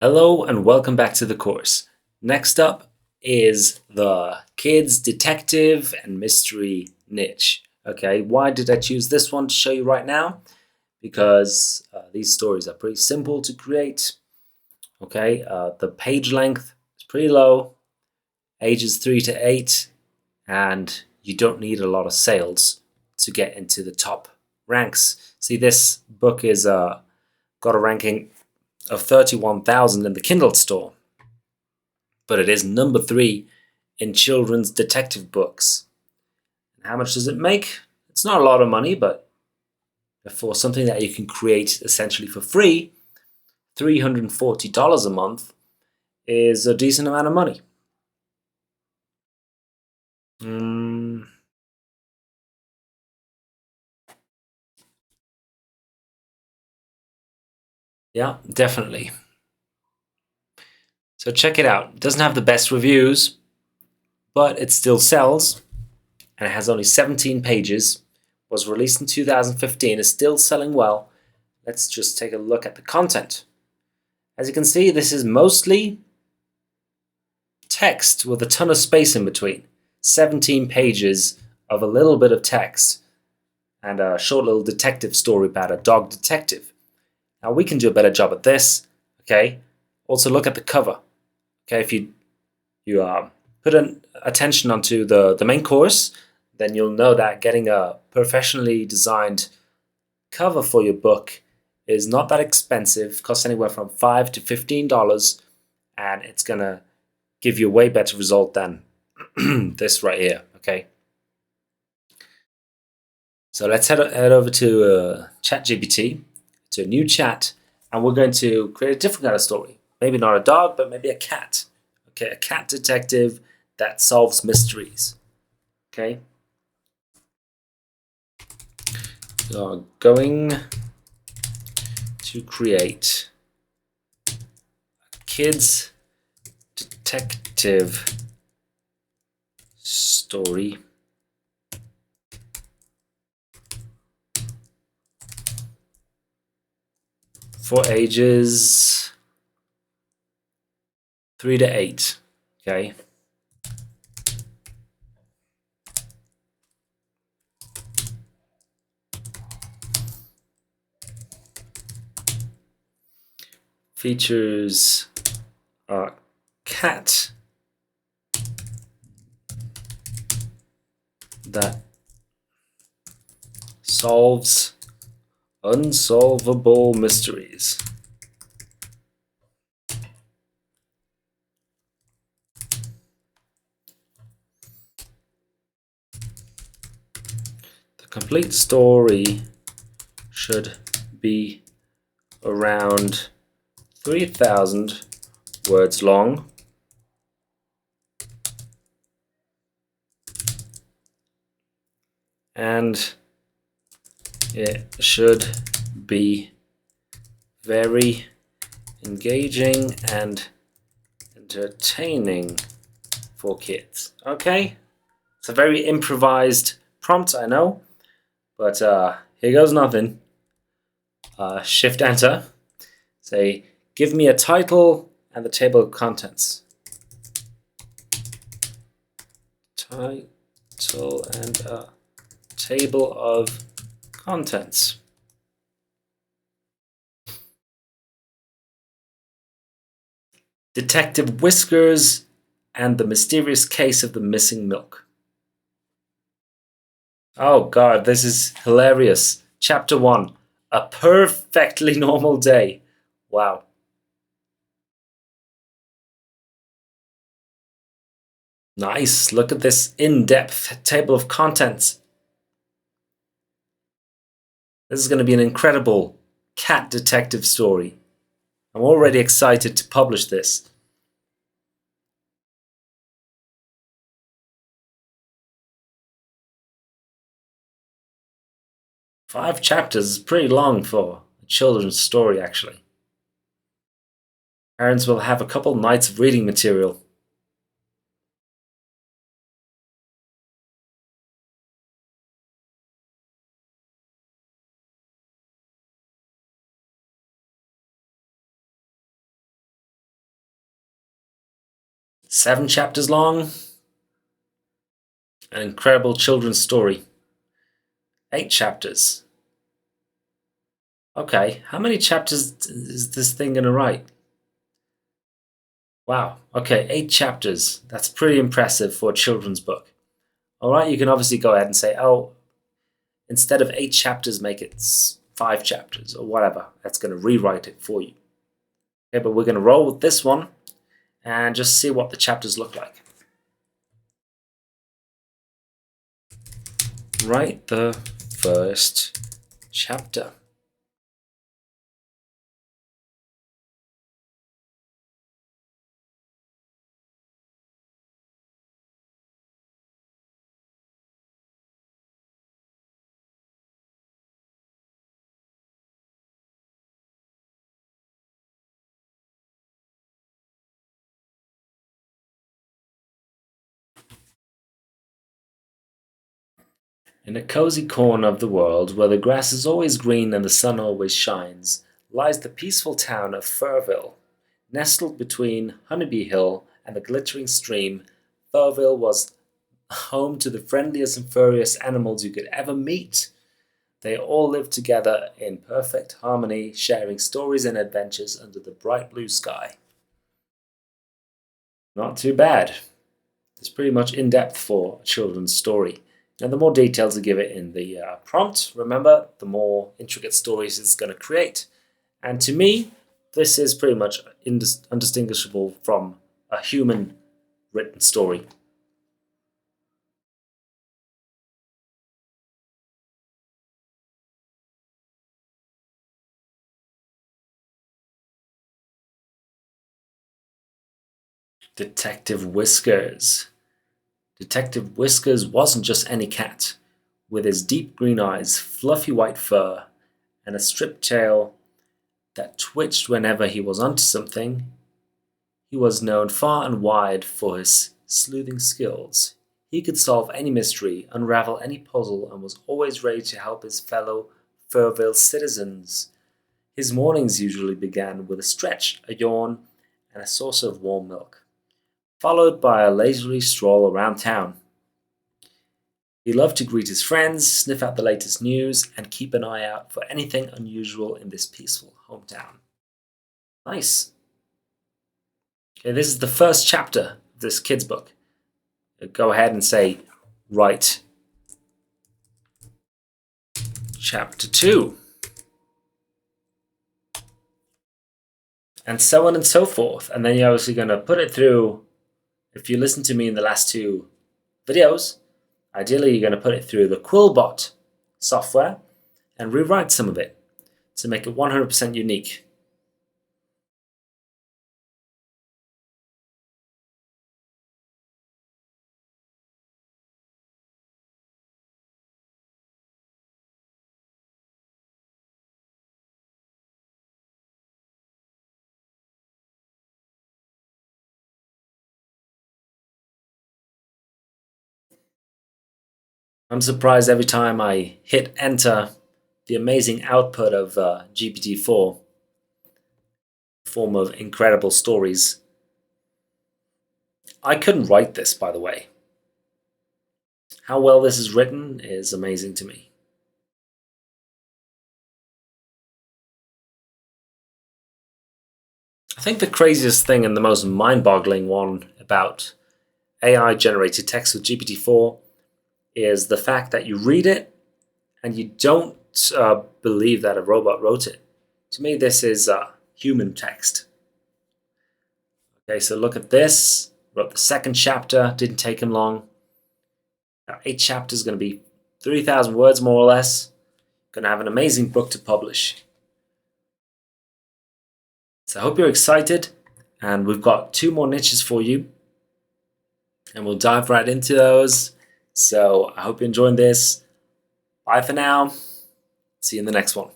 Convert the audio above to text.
Hello and welcome back to the course. Next up is the kids detective and mystery niche. Okay, why did I choose this one to show you right now? Because these stories are pretty simple to create. Okay, the page length is pretty low, ages 3 to 8, and you don't need a lot of sales to get into the top ranks. See, this book is got a ranking of 31,000 in the Kindle store, but it is number 3 in children's detective books. And how much does it make? It's not a lot of money, but for something that you can create essentially for free, $340 a month is a decent amount of money. Yeah, definitely. So check it out. It doesn't have the best reviews, but it still sells, and it has only 17 pages. Was released in 2015, is still selling well. Let's just take a look at the content. As you can see, this is mostly text with a ton of space in between. 17 pages of a little bit of text and a short little detective story about a dog detective. Now we can do a better job at this. Okay. Also look at the cover. Okay, if you put attention onto the main course, then you'll know that getting a professionally designed cover for your book is not that expensive. Costs anywhere from $5 to $15, and it's gonna give you a way better result than this right here. Okay, so let's head over to ChatGPT, to a new chat, and we're going to create a different kind of story. Maybe not a dog, but maybe a cat. Okay, a cat detective that solves mysteries. Okay, so going to create a kids detective story for ages 3 to 8. Okay. Features a cat that solves unsolvable mysteries. The complete story should be around 3,000 words long. And it should be very engaging and entertaining for kids. Okay? It's a very improvised prompt, I know, but here goes nothing. Shift Enter. Say, give me a title and the table of contents. Title and a table of contents. Detective Whiskers and the mysterious case of the missing milk. Oh god, this is hilarious. Chapter 1. A perfectly normal day. Wow. Nice. Look at this in-depth table of contents. This is going to be an incredible cat detective story. I'm already excited to publish this. 5 chapters is pretty long for a children's story, actually. Parents will have a couple nights of reading material. 7 chapters long. An incredible children's story. 8 chapters. Okay, how many chapters is this thing going to write? Wow, okay, 8 chapters. That's pretty impressive for a children's book. Alright, you can obviously go ahead and say, oh, instead of 8 chapters, make it 5 chapters or whatever. That's going to rewrite it for you. Okay, but we're going to roll with this one and just see what the chapters look like. Write the first chapter. In a cozy corner of the world, where the grass is always green and the sun always shines, lies the peaceful town of Furville. Nestled between Honeybee Hill and the glittering stream, Furville was home to the friendliest and furriest animals you could ever meet. They all lived together in perfect harmony, sharing stories and adventures under the bright blue sky. Not too bad. It's pretty much in depth for a children's story. Now, the more details you give it in the prompt, remember, the more intricate stories it's going to create. And to me, this is pretty much undistinguishable from a human written story. Detective Whiskers. Detective Whiskers wasn't just any cat. With his deep green eyes, fluffy white fur, and a striped tail that twitched whenever he was onto something, he was known far and wide for his sleuthing skills. He could solve any mystery, unravel any puzzle, and was always ready to help his fellow Furville citizens. His mornings usually began with a stretch, a yawn, and a saucer of warm milk, followed by a leisurely stroll around town. He loved to greet his friends, sniff out the latest news, and keep an eye out for anything unusual in this peaceful hometown. Nice. Okay, this is the first chapter of this kid's book. Go ahead and say, write chapter 2. And so on and so forth. And then you're obviously going to put it through, if you listen to me in the last 2 videos, ideally you're going to put it through the Quillbot software and rewrite some of it to make it 100% unique. I'm surprised every time I hit enter the amazing output of GPT-4 in the form of incredible stories. I couldn't write this, by the way. How well this is written is amazing to me. I think the craziest thing and the most mind-boggling one about AI-generated text with GPT-4 is the fact that you read it and you don't believe that a robot wrote it. To me, this is human text. Okay, so look at this. Wrote the second chapter, didn't take him long. Now, 8 chapters, going to be 3,000 words more or less. Going to have an amazing book to publish. So I hope you're excited, and we've got 2 more niches for you, and we'll dive right into those. So I hope you're enjoying this. Bye for now. See you in the next one.